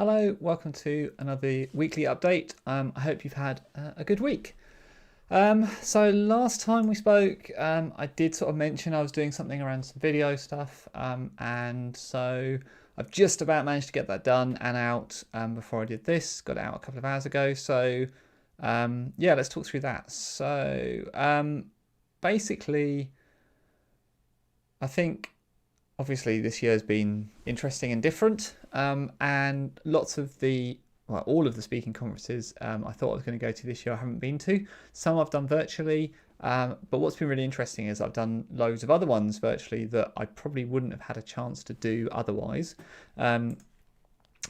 Hello, welcome to another weekly update. I hope you've had a good week. So last time we spoke, I did sort of mention I was doing something around some video stuff, and so I've just about managed to get that done and out before I did this. Got it out a couple of hours ago. So yeah, let's talk through that. So basically, I think obviously this year has been interesting and different, and lots of all of the speaking conferences I thought I was going to go to this year I haven't been to. Some I've done virtually, but what's been really interesting is I've done loads of other ones virtually that I probably wouldn't have had a chance to do otherwise.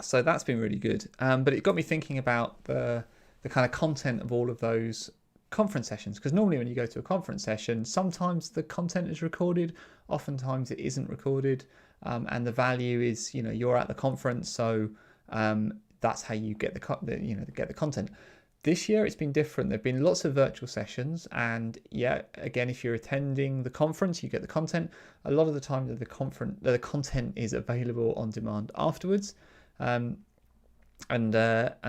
So that's been really good, but it got me thinking about the kind of content of all of those conference sessions, because normally when you go to a conference session, sometimes the content is recorded, oftentimes it isn't recorded, and the value is, you're at the conference, so that's how you get the content. This year it's been different. There've been lots of virtual sessions, and yeah, again, if you're attending the conference, you get the content. A lot of the time the content is available on demand afterwards, and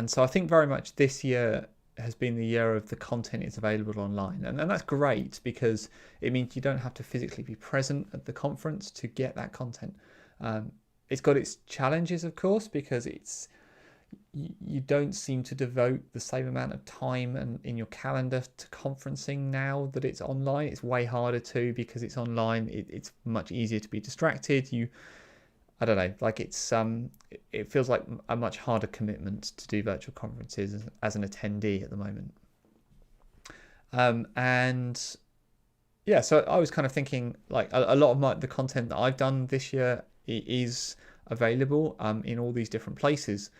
so I think very much this year has been the year of the content is available online, and that's great because it means you don't have to physically be present at the conference to get that content. It's got its challenges, of course, because you don't seem to devote the same amount of time and in your calendar to conferencing now that it's online. It's way harder to, because it's online. It's much easier to be distracted. I don't know, like it feels like a much harder commitment to do virtual conferences as an attendee at the moment. And yeah, so I was kind of thinking, like, a lot of the content that I've done this year is available in all these different places,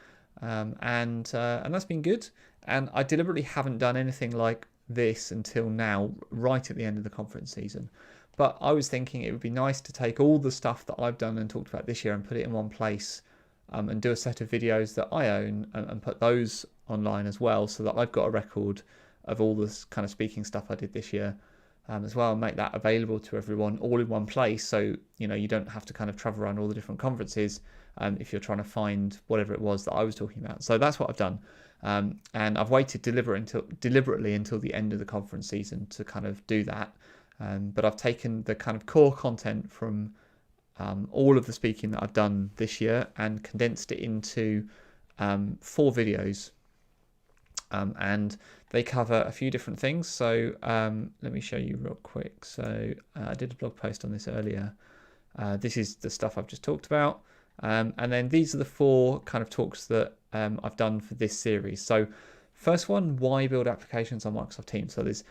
and that's been good. And I deliberately haven't done anything like this until now, right at the end of the conference season. But I was thinking it would be nice to take all the stuff that I've done and talked about this year and put it in one place, and do a set of videos that I own and put those online as well, so that I've got a record of all this kind of speaking stuff I did this year as well, and make that available to everyone all in one place, so you don't have to kind of travel around all the different conferences if you're trying to find whatever it was that I was talking about. So that's what I've done, and I've waited deliberately until the end of the conference season to kind of do that. But I've taken the kind of core content from all of the speaking that I've done this year and condensed it into 4 videos, and they cover a few different things. So let me show you real quick. So I did a blog post on this earlier. This is the stuff I've just talked about, and then these are the 4 kind of talks that I've done for this series. So first one, why build applications on Microsoft Teams. So there's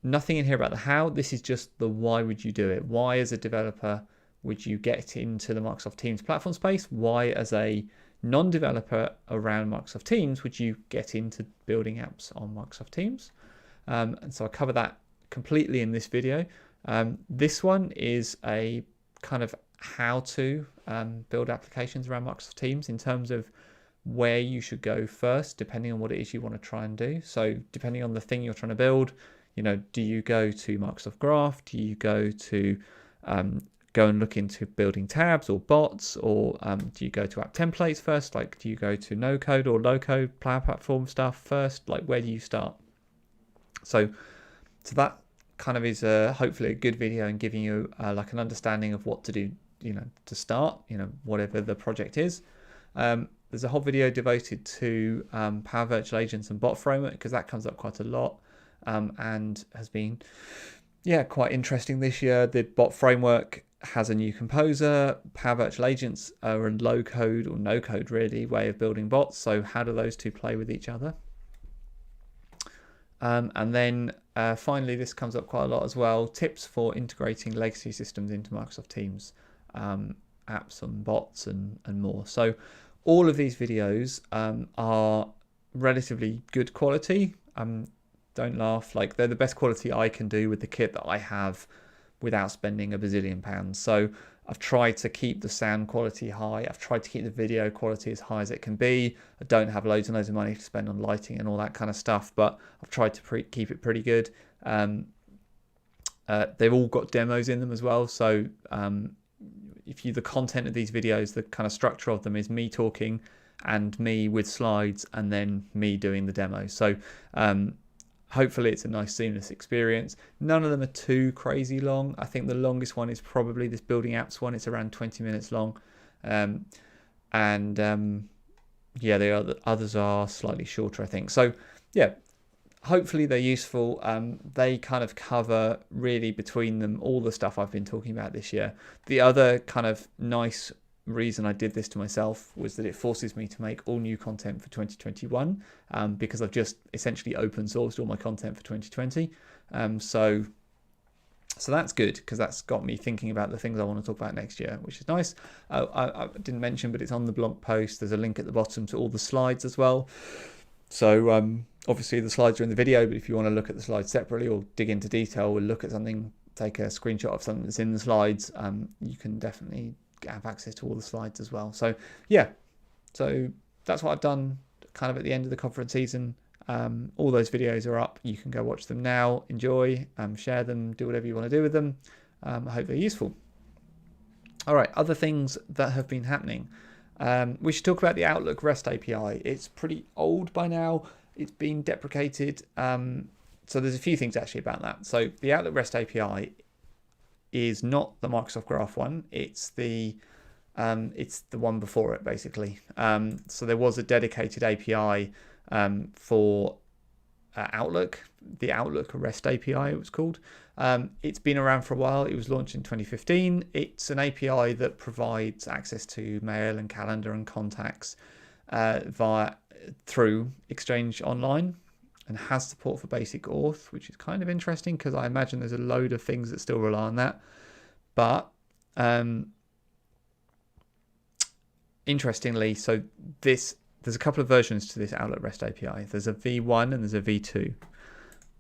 nothing in here about the how. This is just the why would you do it. Why as a developer would you get into the Microsoft Teams platform space? Why as a non-developer around Microsoft Teams would you get into building apps on Microsoft Teams? And so I cover that completely in this video. This one is a kind of how to build applications around Microsoft Teams in terms of where you should go first, depending on what it is you want to try and do. So depending on the thing you're trying to build, do you go to Microsoft Graph? Do you go to go and look into building tabs or bots, or do you go to app templates first? Like, do you go to no code or low code Power Platform stuff first? Like, where do you start? So that kind of is hopefully a good video and giving you like an understanding of what to do, to start, whatever the project is. There's a whole video devoted to Power Virtual Agents and Bot Framework, because that comes up quite a lot. And has been quite interesting this year. The bot framework has a new composer. Power Virtual Agents are a low code or no code really way of building bots. So how do those two play with each other? And then finally, this comes up quite a lot as well, tips for integrating legacy systems into Microsoft Teams, apps and bots and more. So all of these videos are relatively good quality. Don't laugh, like they're the best quality I can do with the kit that I have without spending a bazillion pounds. So I've tried to keep the sound quality high. I've tried to keep the video quality as high as it can be. I don't have loads and loads of money to spend on lighting and all that kind of stuff, but I've tried to keep it pretty good. They've all got demos in them as well. So the content of these videos, the kind of structure of them is me talking and me with slides, and then me doing the demo. So hopefully it's a nice seamless experience. None of them are too crazy long. I think the longest one is probably this building apps one. It's around 20 minutes long. Yeah, the others are slightly shorter, I think. So yeah, hopefully they're useful. They kind of cover really between them all the stuff I've been talking about this year. The other kind of nice reason I did this to myself was that it forces me to make all new content for 2021, because I've just essentially open sourced all my content for 2020. So that's good, because that's got me thinking about the things I want to talk about next year, which is nice. I didn't mention, but it's on the blog post. There's a link at the bottom to all the slides as well. So obviously the slides are in the video, but if you want to look at the slides separately or dig into detail or look at something, take a screenshot of something that's in the slides, you can definitely have access to all the slides as well. So yeah, so that's what I've done kind of at the end of the conference season. All those videos are up. You can go watch them now, enjoy, share them, do whatever you want to do with them. I hope they're useful. All right, other things that have been happening. We should talk about the Outlook REST API. It's pretty old by now. It's been deprecated. So there's a few things actually about that. So the Outlook REST API is not the Microsoft Graph one. It's the one before it, basically. So there was a dedicated API for Outlook, the Outlook REST API it was called. It's been around for a while. It was launched in 2015. It's an API that provides access to mail and calendar and contacts through Exchange Online, and has support for basic auth, which is kind of interesting because I imagine there's a load of things that still rely on that. But interestingly, so there's a couple of versions to this Outlook REST API. There's a V1 and there's a V2.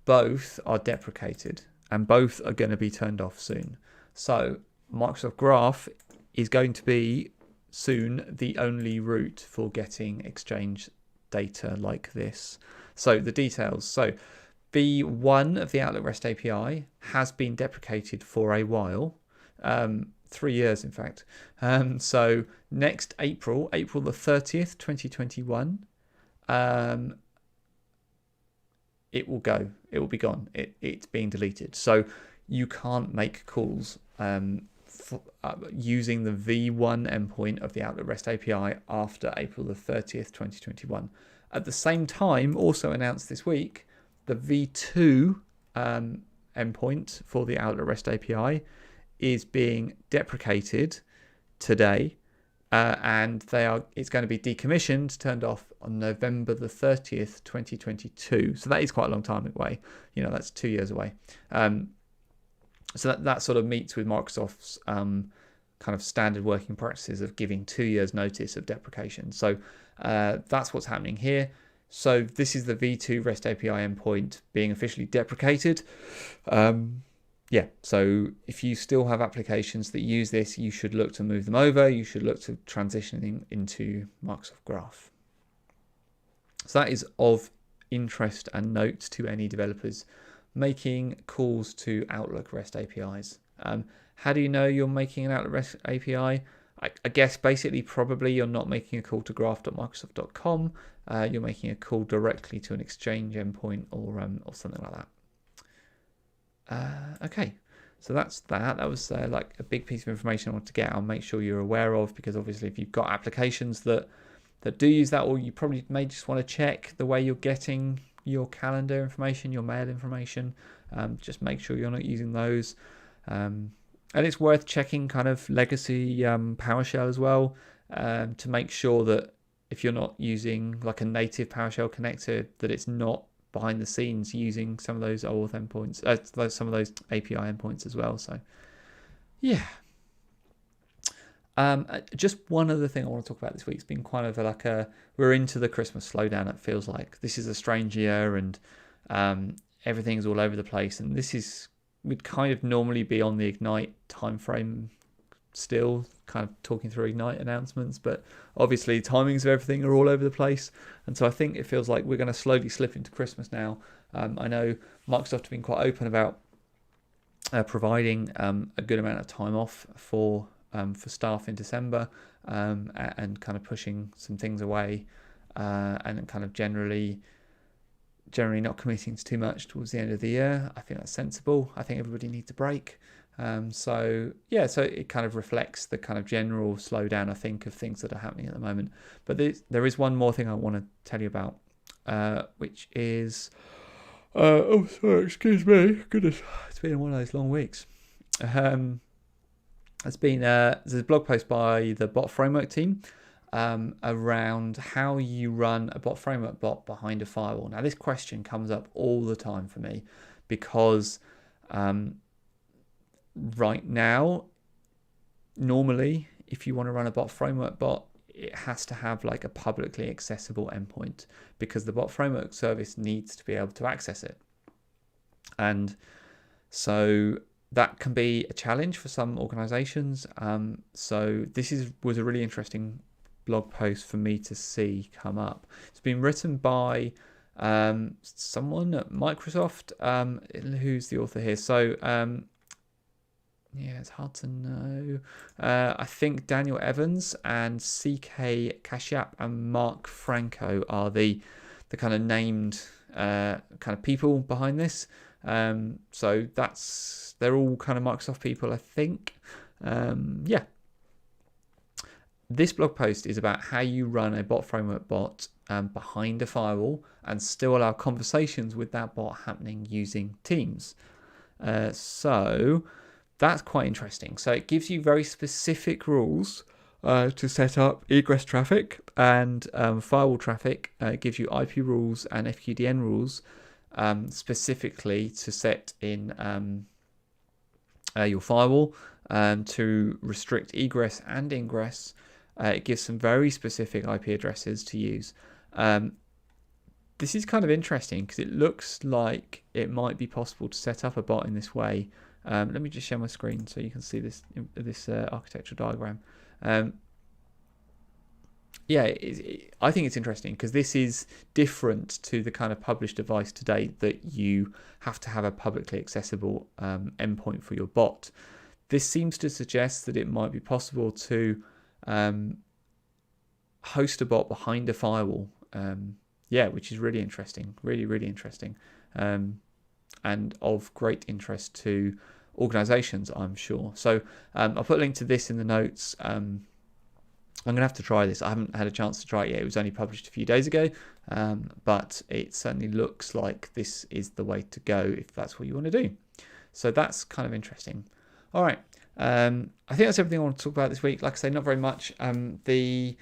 Both are deprecated and both are going to be turned off soon. So Microsoft Graph is going to be soon the only route for getting Exchange data like this. So the details. So V1 of the Outlook REST API has been deprecated for a while. 3 years, in fact. So next April the 30th, 2021, it will go. It will be gone. It's being deleted. So you can't make calls using the V1 endpoint of the Outlook REST API after April the 30th, 2021. At the same time, also announced this week, the V2 endpoint for the Outlook REST API is being deprecated today, and it's going to be decommissioned, turned off on November the 30th, 2022. So that is quite a long time away. That's 2 years away. So that sort of meets with Microsoft's kind of standard working practices of giving 2 years notice of deprecation. So that's what's happening here. So this is the V2 REST API endpoint being officially deprecated. Yeah, so if you still have applications that use this, you should look to move them over. You should look to transitioning into Microsoft Graph. So that is of interest and note to any developers making calls to Outlook REST APIs. How do you know you're making an Outlook REST API? I guess basically probably you're not making a call to graph.microsoft.com. You're making a call directly to an Exchange endpoint or something like that. Okay, so that's that. That was like a big piece of information I wanted to get. I'll make sure you're aware of, because obviously if you've got applications that do use that, or you probably may just want to check the way you're getting your calendar information, your mail information, just make sure you're not using those. And it's worth checking kind of legacy PowerShell as well, to make sure that if you're not using like a native PowerShell connector, that it's not behind the scenes using some of those OAuth endpoints, some of those API endpoints as well. So yeah. Just one other thing I want to talk about this week. It's been kind of like we're into the Christmas slowdown. It feels like this is a strange year, and everything's all over the place. And we'd kind of normally be on the Ignite timeframe still, kind of talking through Ignite announcements, but obviously timings of everything are all over the place, and so I think it feels like we're going to slowly slip into Christmas now. I know Microsoft have been quite open about providing a good amount of time off for for staff in December, and kind of pushing some things away, and kind of generally not committing to too much towards the end of the year. I think that's sensible. I think everybody needs a break. So it kind of reflects the kind of general slowdown, I think, of things that are happening at the moment. But there is one more thing I want to tell you about, which is, sorry, excuse me, goodness, it's been one of those long weeks. There's a blog post by the bot framework team around how you run a bot framework bot behind a firewall. Now, this question comes up all the time for me because right now, normally, if you want to run a bot framework bot, it has to have like a publicly accessible endpoint because the bot framework service needs to be able to access it. And so that can be a challenge for some organizations. So this was a really interesting blog post for me to see come up. It's been written by someone at Microsoft. Who's the author here? So it's hard to know. I think Daniel Evans and CK Kashyap and Mark Franco are the kind of named kind of people behind this. So they're all kind of Microsoft people, I think. This blog post is about how you run a bot framework bot behind a firewall and still allow conversations with that bot happening using Teams. So that's quite interesting. So it gives you very specific rules to set up egress traffic and firewall traffic. It gives you IP rules and FQDN rules specifically to set in your firewall to restrict egress and ingress. It gives some very specific IP addresses to use. This is kind of interesting because it looks like it might be possible to set up a bot in this way. Let me just share my screen so you can see this architectural diagram. I think it's interesting because this is different to the kind of published device today that you have to have a publicly accessible endpoint for your bot. This seems to suggest that it might be possible to host a bot behind a firewall. Which is really interesting, really interesting, and of great interest to organizations, I'm sure. So I'll put a link to this in the notes. I'm going to have to try this. I haven't had a chance to try it yet. It was only published a few days ago, but it certainly looks like this is the way to go if that's what you want to do. So that's kind of interesting. All right. I think that's everything I want to talk about this week. Like I say, not very much. The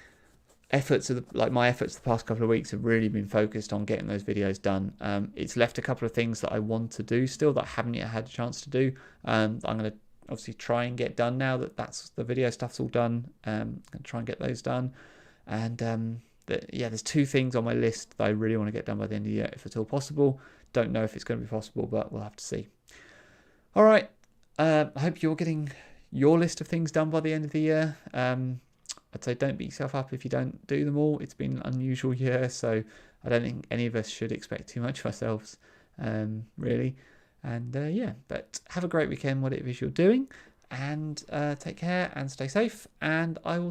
efforts of my efforts the past couple of weeks have really been focused on getting those videos done. It's left a couple of things that I want to do still that I haven't yet had a chance to do. I'm going to obviously try and get done now that's the video stuff's all done. I'm going to try and get those done. And there's two things on my list that I really want to get done by the end of the year, if at all possible. Don't know if it's going to be possible, but we'll have to see. All right. I hope you're getting your list of things done by the end of the year. I'd say don't beat yourself up if you don't do them all. It's been an unusual year, so I don't think any of us should expect too much of ourselves, really. And but have a great weekend, whatever it is you're doing, and take care and stay safe. And I will